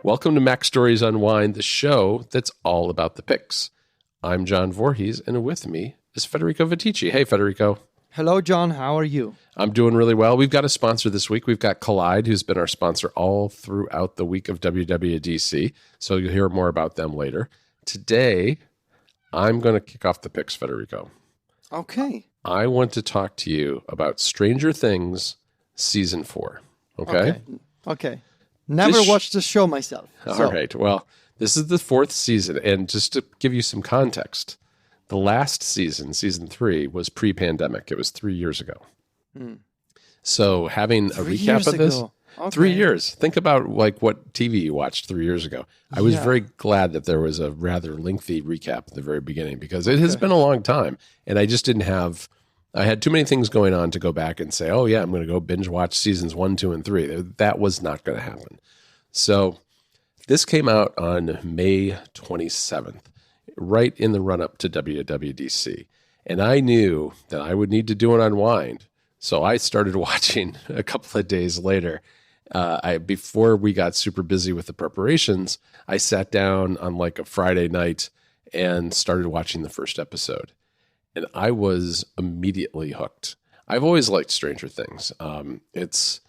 Welcome to Mac Stories Unwind, the show that's all about the picks. I'm John Voorhees, and with me is Federico Viticci. Hey, Federico. Hello, John. How are you? I'm doing really well. We've got a sponsor this week. We've got Collide, who's been our sponsor all throughout the week of WWDC, so you'll hear more about them later. Today, I'm going to kick off the picks, Federico. Okay. I want to talk to you about Stranger Things Season 4. Okay. Never watched the show myself. All right. Well, this is the 4th season, and just to give you some context, the last season, Season 3, was pre-pandemic. It was 3 years ago. So having a recap of this, 3 years. Think about like what TV you watched 3 years ago. I was very glad that there was a rather lengthy recap at the very beginning because it has been a long time, and I just didn't have. I had too many things going on to go back and say, oh, yeah, I'm going to go binge watch seasons 1, 2, and 3. That was not going to happen. So this came out on May 27th, right in the run-up to WWDC. And I knew that I would need to do an unwind. So I started watching a couple of days later. Before we got super busy with the preparations, I sat down on like a Friday night and started watching the first episode. And I was immediately hooked. I've always liked Stranger Things. It's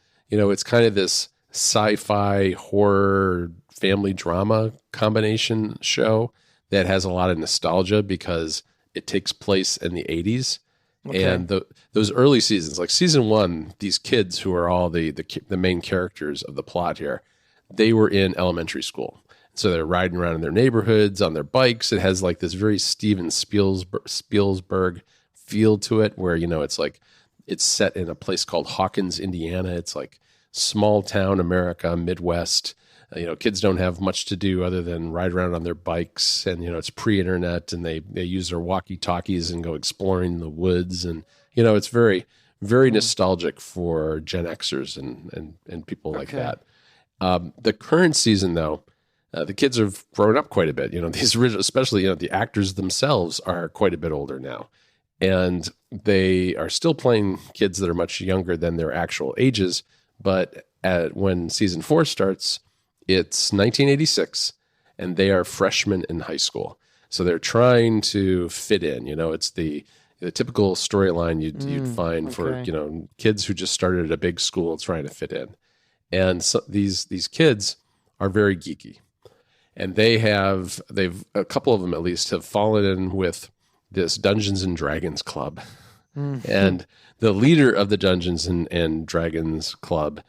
kind of this sci-fi horror family drama combination show that has a lot of nostalgia because it takes place in the 80s. Okay. And those early seasons, like season 1, these kids who are all the main characters of the plot here, they were in elementary school. So they're riding around in their neighborhoods on their bikes. It has like this very Steven Spielberg feel to it where, it's like it's set in a place called Hawkins, Indiana. It's like small town America, Midwest. Kids don't have much to do other than ride around on their bikes. And, it's pre-internet and they use their walkie-talkies and go exploring the woods. And, it's very, very nostalgic for Gen Xers and people like that. The current season, though, the kids have grown up quite a bit. These original, especially, the actors themselves are quite a bit older now. And they are still playing kids that are much younger than their actual ages. But when season 4 starts, it's 1986, and they are freshmen in high school. So they're trying to fit in. It's the typical storyline you'd find for, kids who just started at a big school trying to fit in. And so these kids are very geeky. And they've a couple of them at least have fallen in with this Dungeons and Dragons club. Mm-hmm. And the leader of the Dungeons and Dragons club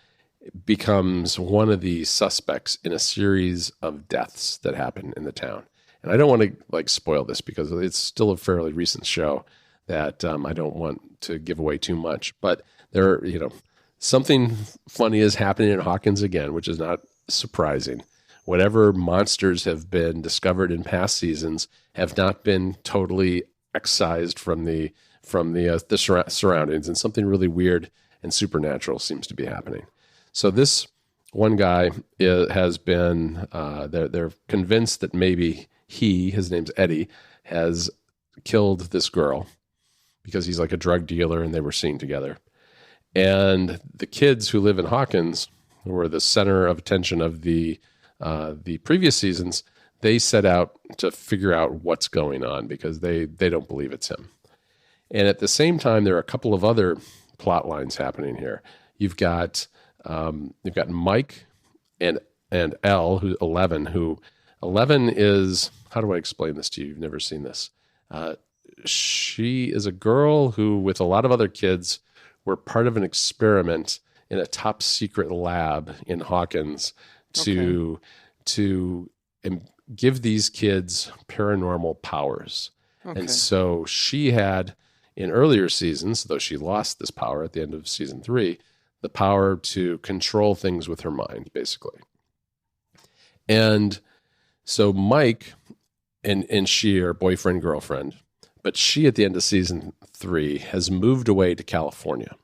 becomes one of the suspects in a series of deaths that happen in the town. And I don't want to spoil this because it's still a fairly recent show that I don't want to give away too much. But there, something funny is happening in Hawkins again, which is not surprising. Whatever monsters have been discovered in past seasons have not been totally excised from the surroundings, and something really weird and supernatural seems to be happening. So this one guy has been they're convinced that maybe his name's Eddie, has killed this girl because he's like a drug dealer and they were seen together. And the kids who live in Hawkins, who were the center of attention of the previous seasons, they set out to figure out what's going on because they don't believe it's him. And at the same time, there are a couple of other plot lines happening here. You've got Mike and Elle, who's 11. Who 11 is? How do I explain this to you? You've never seen this. She is a girl who, with a lot of other kids, were part of an experiment in a top secret lab in Hawkins to give these kids paranormal powers. Okay. And so she had, in earlier seasons, though she lost this power at the end of season 3, the power to control things with her mind, basically. And so Mike and she are boyfriend, girlfriend, but she, at the end of season 3, has moved away to California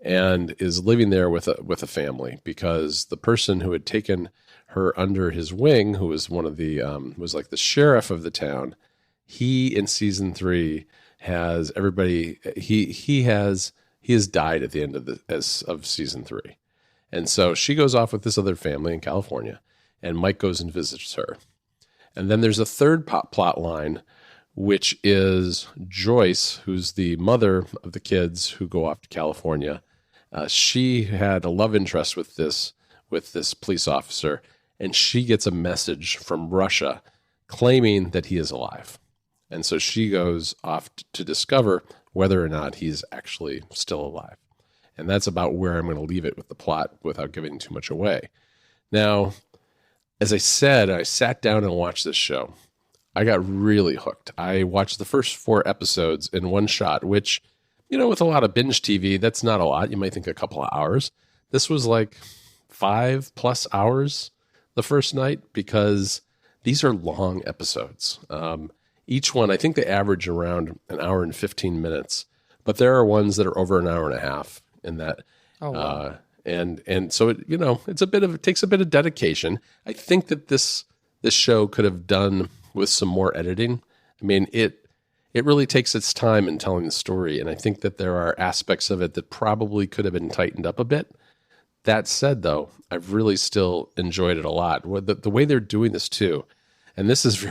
and is living there with a family because the person who had taken her under his wing, who was one of the was like the sheriff of the town, he in season 3 has everybody he has died at the end of season 3. And so she goes off with this other family in California, and Mike goes and visits her. And then there's a third plot line, which is Joyce, who's the mother of the kids who go off to California. She had a love interest with this police officer, and she gets a message from Russia claiming that he is alive. And so she goes off to discover whether or not he's actually still alive. And that's about where I'm going to leave it with the plot without giving too much away. Now, as I said, I sat down and watched this show. I got really hooked. I watched the first 4 episodes in one shot, which, with a lot of binge TV, that's not a lot. You might think a couple of hours. This was like 5+ hours the first night, because these are long episodes. Each one, I think they average around an hour and 15 minutes, but there are ones that are over an hour and a half in that. Oh, wow. And so it takes a bit of dedication. I think that this show could have done with some more editing. I mean, it really takes its time in telling the story, and I think that there are aspects of it that probably could have been tightened up a bit. That said, though, I've really still enjoyed it a lot. The way they're doing this too, and this is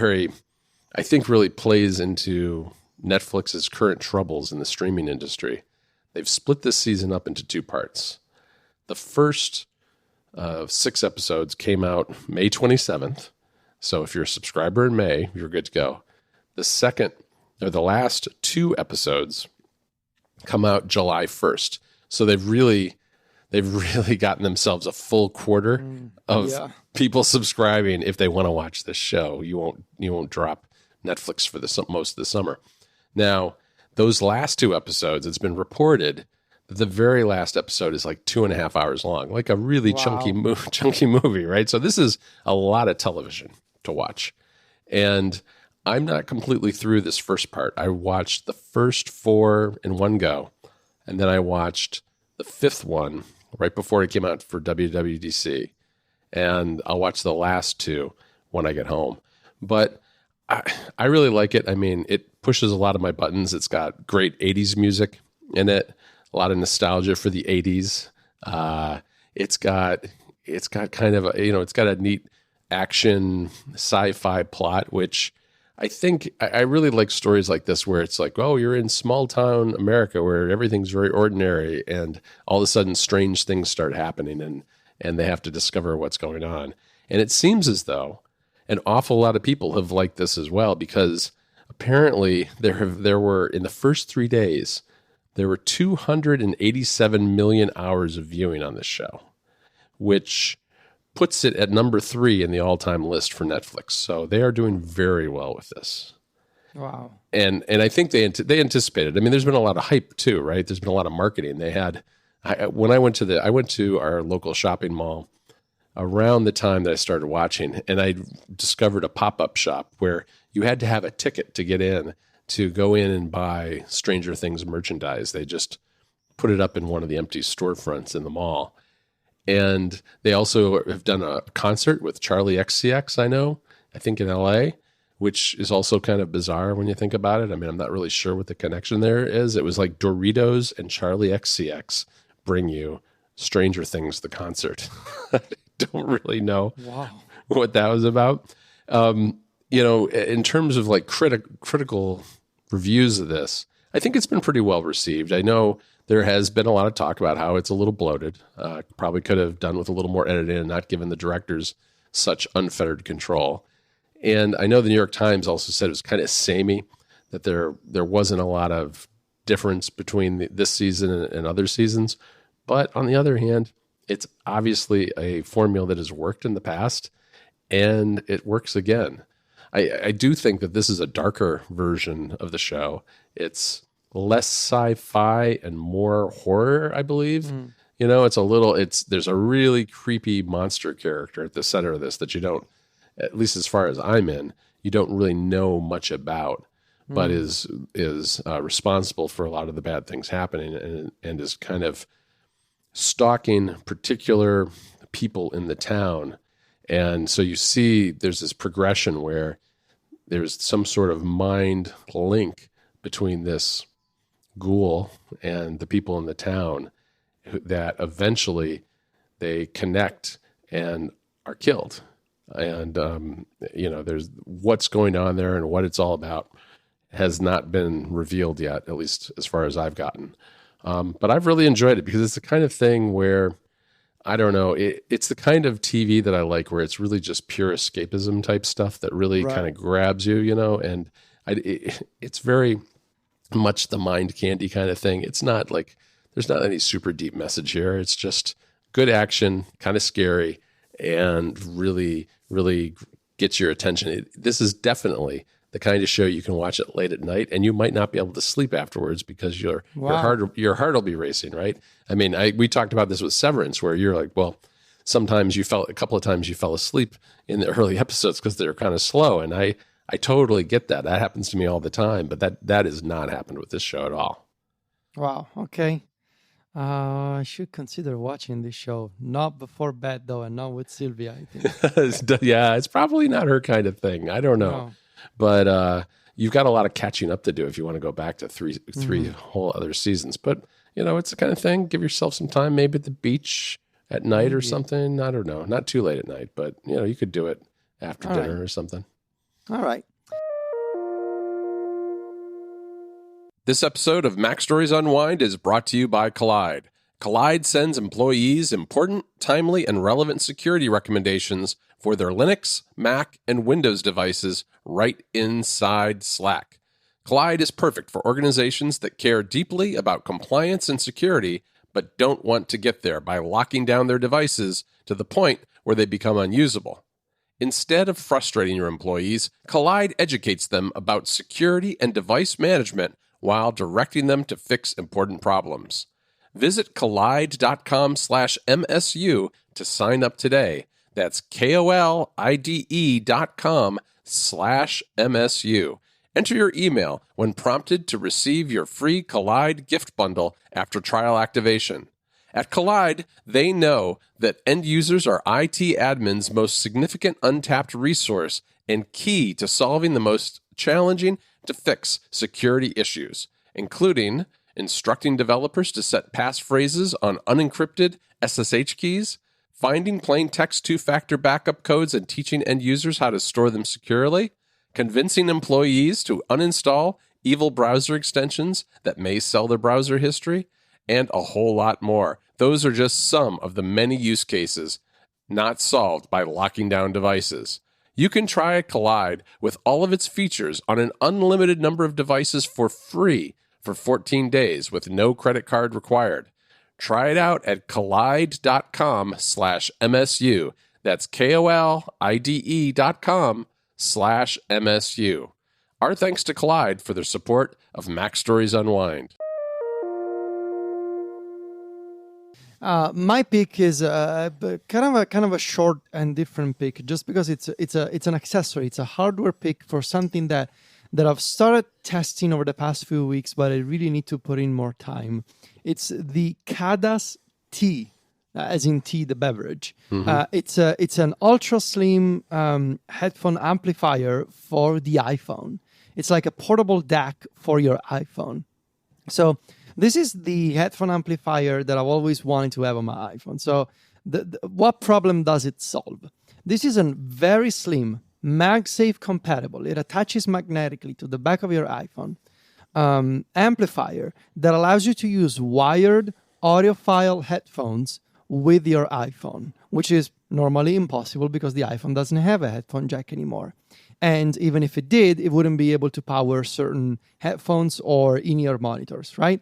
I think really plays into Netflix's current troubles in the streaming industry. They've split this season up into 2 parts. The first 6 episodes came out May 27th. So if you're a subscriber in May, you're good to go. The last 2 episodes come out July 1st. So they've really gotten themselves a full quarter of people subscribing if they want to watch this show. You won't drop Netflix for most of the summer. Now, those last 2 episodes, it's been reported that the very last episode is like 2.5 hours long, like a really chunky movie, right? So this is a lot of television to watch. And I'm not completely through this first part. I watched the first 4 in one go, and then I watched the 5th one right before it came out for WWDC, and I'll watch the last 2 when I get home. But I really like it. I mean, it pushes a lot of my buttons. It's got great 80s music in it, a lot of nostalgia for the 80s. It's got kind of it's got a neat action sci-fi plot, which I think I really like stories like this, where it's like, oh, you're in small town America where everything's very ordinary, and all of a sudden strange things start happening, and they have to discover what's going on. And it seems as though an awful lot of people have liked this as well, because apparently there were, in the first 3 days, there were 287 million hours of viewing on this show, which puts it at number 3 in the all-time list for Netflix. So they are doing very well with this. Wow. And I think they anticipated. I mean, there's been a lot of hype too, right? There's been a lot of marketing. When I went to our local shopping mall around the time that I started watching, and I discovered a pop-up shop where you had to have a ticket to get in, to go in and buy Stranger Things merchandise. They just put it up in one of the empty storefronts in the mall. And they also have done a concert with Charlie XCX, I think in LA, which is also kind of bizarre when you think about it. I mean, I'm not really sure what the connection there is. It was like Doritos and Charlie XCX bring you Stranger Things, the concert. I don't really know what that was about. In terms of like critical reviews of this, I think it's been pretty well received. I know there has been a lot of talk about how it's a little bloated. Probably could have done with a little more editing and not given the directors such unfettered control. And I know the New York Times also said it was kind of samey, that there wasn't a lot of difference between this season and other seasons. But on the other hand, it's obviously a formula that has worked in the past, and it works again. I do think that this is a darker version of the show. It's less sci-fi and more horror, I believe. There's a really creepy monster character at the center of this that you don't, at least as far as I'm in, you don't really know much about, but is responsible for a lot of the bad things happening, and is kind of stalking particular people in the town. And so you see there's this progression where there's some sort of mind link between this ghoul and the people in the town, that eventually they connect and are killed. And, there's what's going on there and what it's all about has not been revealed yet, at least as far as I've gotten. But I've really enjoyed it because it's the kind of thing where, I don't know, it's the kind of TV that I like where it's really just pure escapism type stuff that really kind of grabs you, and it's very much the mind candy kind of thing. It's not like, there's not any super deep message here. It's just good action, kind of scary, and really, really gets your attention. This is definitely the kind of show you can watch it late at night, and you might not be able to sleep afterwards because your heart will be racing, right? I mean, we talked about this with Severance, where you're like, well, sometimes a couple of times you fell asleep in the early episodes because they're kind of slow, and I totally get that. That happens to me all the time, but that has not happened with this show at all. Wow. Okay. I should consider watching this show. Not before bed, though, and not with Sylvia, I think. Yeah, it's probably not her kind of thing. I don't know. No. But you've got a lot of catching up to do if you want to go back to three whole other seasons. But, it's the kind of thing, give yourself some time, maybe at the beach at night or something. I don't know. Not too late at night, but, you could do it after dinner or something. All right. This episode of Mac Stories Unwind is brought to you by Collide. Collide sends employees important, timely, and relevant security recommendations for their Linux, Mac, and Windows devices right inside Slack. Collide is perfect for organizations that care deeply about compliance and security, but don't want to get there by locking down their devices to the point where they become unusable. Instead of frustrating your employees, Collide educates them about security and device management while directing them to fix important problems. Visit collide.com/MSU to sign up today. That's KOLIDE.com/MSU. Enter your email when prompted to receive your free Collide gift bundle after trial activation. At Collide, they know that end users are IT admins' most significant untapped resource and key to solving the most challenging to fix security issues, including instructing developers to set passphrases on unencrypted SSH keys, finding plain text two-factor backup codes and teaching end users how to store them securely, convincing employees to uninstall evil browser extensions that may sell their browser history, and a whole lot more. Those are just some of the many use cases not solved by locking down devices. You can try Collide with all of its features on an unlimited number of devices for free for 14 days with no credit card required. Try it out at collide.com/MSU. That's KOLIDE.com/MSU. Our thanks to Collide for their support of Mac Stories Unwind. My pick is kind of a short and different pick, just because it's an accessory. It's a hardware pick for something that I've started testing over the past few weeks, but I really need to put in more time. It's the Khadas tea, as in tea, the beverage. Mm-hmm. It's an ultra slim headphone amplifier for the iPhone. It's like a portable DAC for your iPhone. So this is the headphone amplifier that I've always wanted to have on my iPhone. So what problem does it solve? This is a very slim, MagSafe compatible. It attaches magnetically to the back of your iPhone amplifier that allows you to use wired audiophile headphones with your iPhone, which is normally impossible because the iPhone doesn't have a headphone jack anymore. And even if it did, it wouldn't be able to power certain headphones or in-ear monitors, right?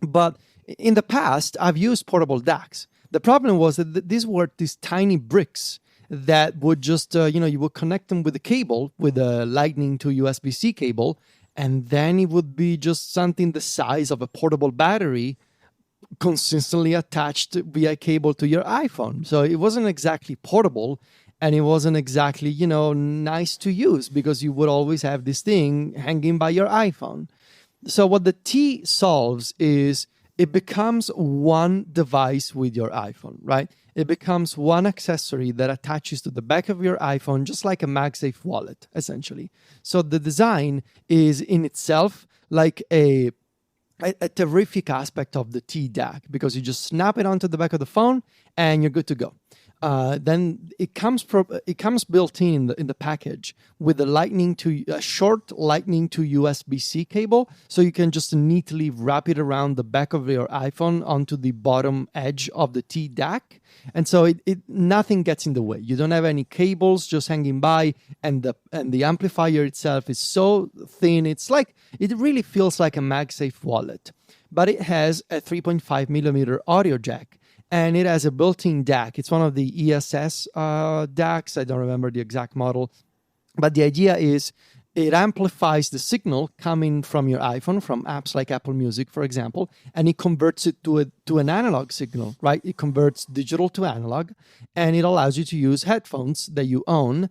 But in the past, I've used portable DACs. The problem was that these were these tiny bricks that would just, you would connect them with a cable, with a Lightning to USB-C cable, and then it would be just something the size of a portable battery consistently attached via cable to your iPhone. So it wasn't exactly portable, and it wasn't exactly, nice to use because you would always have this thing hanging by your iPhone. So what the T solves is it becomes one device with your iPhone, right? It becomes one accessory that attaches to the back of your iPhone, just like a MagSafe wallet, essentially. So the design is in itself like a terrific aspect of the T DAC because you just snap it onto the back of the phone and you're good to go. then it comes built in the package with a short Lightning to USB-C cable, so you can just neatly wrap it around the back of your iPhone onto the bottom edge of the T DAC, and so nothing gets in the way. You don't have any cables just hanging by, and the amplifier itself is so thin. It really feels like a MagSafe wallet, but it has a 3.5 millimeter audio jack. And it has a built-in DAC. It's one of the ESS DACs. I don't remember the exact model. But the idea is it amplifies the signal coming from your iPhone, from apps like Apple Music, for example, and it converts it to an analog signal, right? It converts digital to analog, and it allows you to use headphones that you own.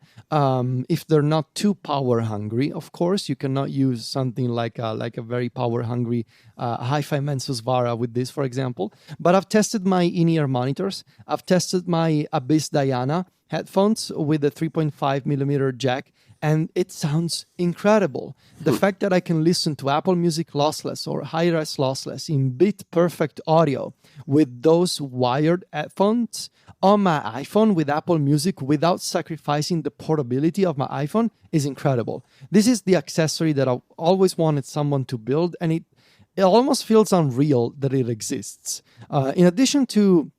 If they're not too power hungry, of course, you cannot use something like a very power hungry Hi-Fi Mensus Vara with this, for example. But I've tested my in-ear monitors. I've tested my Abyss Diana headphones with a 3.5 millimeter jack, and it sounds incredible. The fact that I can listen to Apple Music lossless or hi-res lossless in bit-perfect audio with those wired headphones on my iPhone with Apple Music without sacrificing the portability of my iPhone is incredible. This is the accessory that I've always wanted someone to build, and it almost feels unreal that it exists. In addition to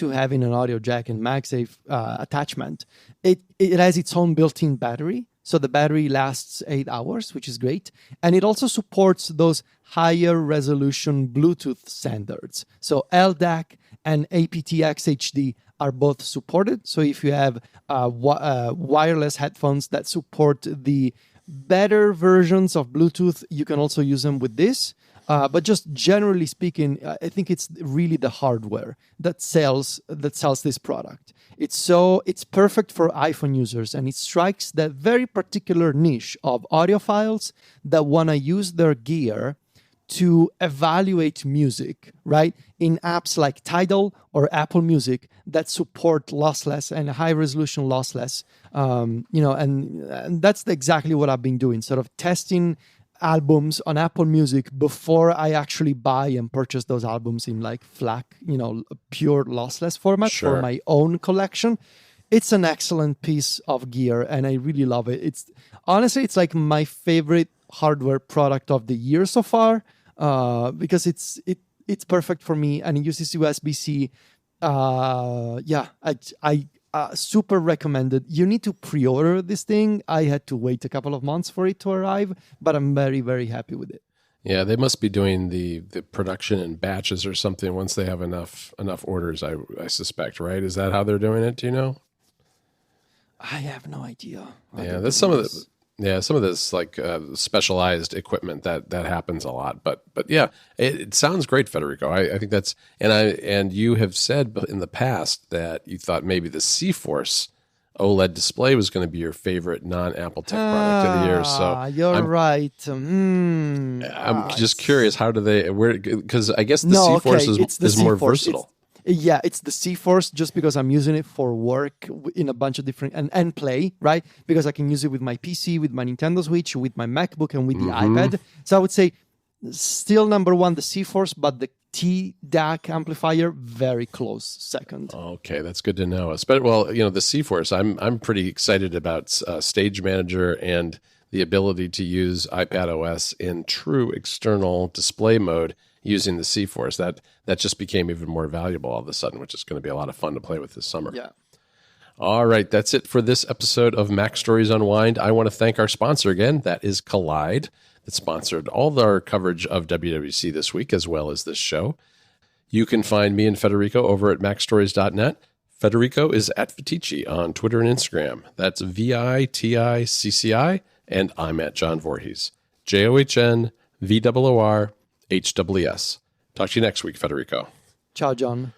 having an audio jack and MagSafe attachment, it has its own built-in battery. So the battery lasts 8 hours, which is great. And it also supports those higher resolution Bluetooth standards. So LDAC and aptX HD are both supported. So if you have wireless headphones that support the better versions of Bluetooth, you can also use them with this. But just generally speaking, I think it's really the hardware that sells this product. It's perfect for iPhone users, and it strikes that very particular niche of audiophiles that want to use their gear to evaluate music, right? In apps like Tidal or Apple Music that support lossless and high-resolution lossless, and that's exactly what I've been doing, sort of testing albums on Apple Music before I actually buy and purchase those albums in like FLAC, pure lossless format for my own collection. It's an excellent piece of gear, and I really love it. It's like my favorite hardware product of the year so far, because it's perfect for me, and it uses USB-C. I super recommended. You need to pre-order this thing. I had to wait a couple of months for it to arrive, but I'm very, very happy with it. Yeah, they must be doing the production in batches or something once they have enough orders, I suspect, right? Is that how they're doing it? Do you know? I have no idea. Yeah, that's some of this like specialized equipment that happens a lot. But yeah, it sounds great, Federico. I think that's and you have said in the past that you thought maybe the C-Force OLED display was going to be your favorite non-Apple Tech product of the year. So you're right. I'm just curious, how do they? Because I guess the C-Force is more versatile. It's the C-Force, just because I'm using it for work in a bunch of different and play, right? Because I can use it with my PC, with my Nintendo Switch, with my MacBook, and with the iPad. So I would say still number one, the C-Force, but the T-DAC amplifier, very close second. Okay, that's good to know. Well, the C-Force, I'm pretty excited about Stage Manager and the ability to use iPadOS in true external display mode using the C-Force. That just became even more valuable all of a sudden, which is going to be a lot of fun to play with this summer. Yeah. All right, that's it for this episode of Mac Stories Unwind. I want to thank our sponsor again. That is Collide, that sponsored all of our coverage of WWDC this week, as well as this show. You can find me and Federico over at macstories.net. Federico is at Vitici on Twitter and Instagram. That's VITICCI, and I'm at John Voorhees. JOHNVOORHWS. Talk to you next week, Federico. Ciao, John.